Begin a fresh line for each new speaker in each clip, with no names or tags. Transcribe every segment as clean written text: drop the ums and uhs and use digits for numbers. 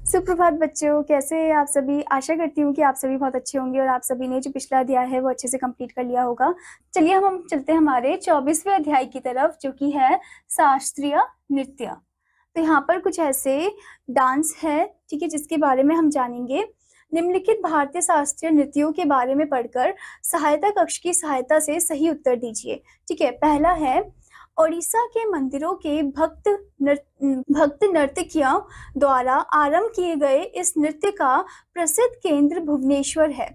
सुप्रभात बच्चों, कैसे हैं आप सभी। आशा करती हूँ कि आप सभी बहुत अच्छे होंगे और आप सभी ने जो पिछला अध्याय है वो अच्छे से कंप्लीट कर लिया होगा। चलिए हम चलते हैं हमारे 24वें अध्याय की तरफ, जो कि है शास्त्रीय नृत्य। तो यहाँ पर कुछ ऐसे डांस है, ठीक है, जिसके बारे में हम जानेंगे। निम्नलिखित भारतीय शास्त्रीय नृत्यों के बारे में पढ़कर सहायता कक्ष की सहायता से सही उत्तर दीजिए। ठीक है, पहला है ओडिशा के मंदिरों के भक्त नर्तकियों द्वारा आरंभ किए गए इस नृत्य का प्रसिद्ध केंद्र भुवनेश्वर है।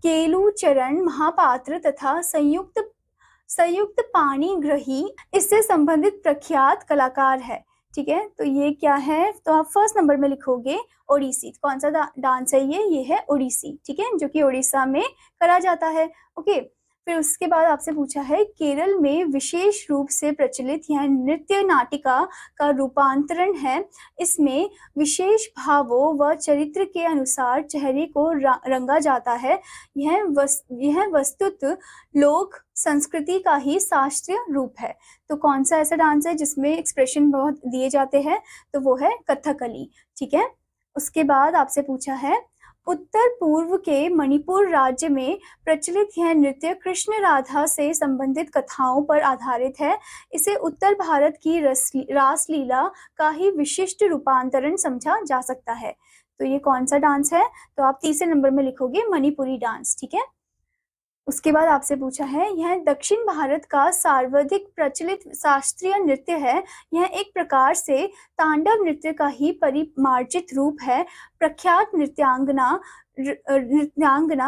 केलू चरण महापात्र तथा संयुक्त पाणिग्रही इससे संबंधित प्रख्यात कलाकार है। ठीक है, तो ये क्या है, तो आप फर्स्ट नंबर में लिखोगे ओडिसी। कौन सा डांस है ये है ओडिसी। ठीक है, जो कि उड़ीसा में करा जाता है। ओके, फिर उसके बाद आपसे पूछा है केरल में विशेष रूप से प्रचलित यह नृत्य नाटिका का रूपांतरण है। इसमें विशेष भावों व चरित्र के अनुसार चेहरे को रंगा जाता है। यह वस्तुत लोक संस्कृति का ही शास्त्रीय रूप है। तो कौन सा ऐसा डांस है जिसमें एक्सप्रेशन बहुत दिए जाते हैं, तो वो है कथकली। ठीक है, उसके बाद आपसे पूछा है उत्तर पूर्व के मणिपुर राज्य में प्रचलित यह नृत्य कृष्ण राधा से संबंधित कथाओं पर आधारित है। इसे उत्तर भारत की रासलीला का ही विशिष्ट रूपांतरण समझा जा सकता है। तो ये कौन सा डांस है, तो आप तीसरे नंबर में लिखोगे मणिपुरी डांस। ठीक है, उसके बाद आपसे पूछा है यह दक्षिण भारत का सर्वाधिक प्रचलित शास्त्रीय नृत्य है। यह एक प्रकार से तांडव नृत्य का ही परिमार्जित रूप है। प्रख्यात नृत्यांगना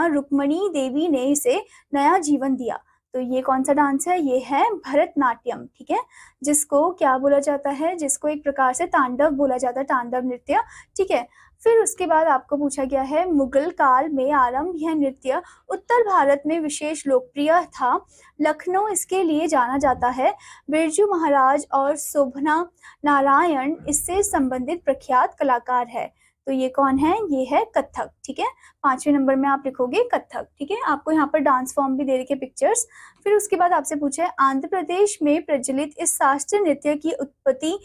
रुक्मणी देवी ने इसे नया जीवन दिया। तो ये कौन सा डांस है, ये है भरतनाट्यम। ठीक है, जिसको क्या बोला जाता है, जिसको एक प्रकार से तांडव बोला जाता है, तांडव नृत्य। ठीक है, फिर उसके बाद आपको पूछा गया है मुगल काल में आरंभ यह नृत्य उत्तर भारत में विशेष लोकप्रिय था। लखनऊ इसके लिए जाना जाता है। बिरजू महाराज और शोभना नारायण इससे संबंधित प्रख्यात कलाकार है। तो ये कौन है, ये है कथक। ठीक है, पांचवें नंबर में आप लिखोगे कथक। ठीक है, आपको यहाँ पर डांस फॉर्म भी दे रखे पिक्चर्स। फिर उसके बाद आपसे पूछा है आंध्र प्रदेश में प्रचलित इस शास्त्रीय नृत्य की उत्पत्ति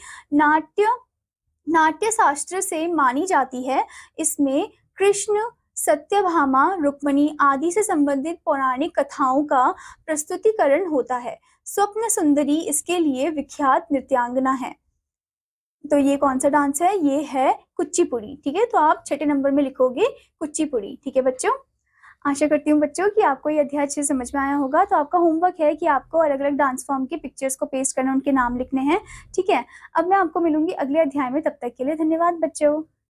नाट्य शास्त्र से मानी जाती है। इसमें कृष्ण, सत्यभामा, रुक्मिणी आदि से संबंधित पौराणिक कथाओं का प्रस्तुतिकरण होता है। स्वप्न सुंदरी इसके लिए विख्यात नृत्यांगना है। तो ये कौन सा डांस है, ये है कुचिपुड़ी। ठीक है, तो आप छठे नंबर में लिखोगे कुचिपुड़ी। ठीक है बच्चों, आशा करती हूँ बच्चों कि आपको ये अध्याय अच्छे से समझ में आया होगा। तो आपका होमवर्क है कि आपको अलग अलग डांस फॉर्म के पिक्चर्स को पेस्ट करना, उनके नाम लिखने हैं। ठीक है, अब मैं आपको मिलूंगी अगले अध्याय में, तब तक के लिए धन्यवाद बच्चों।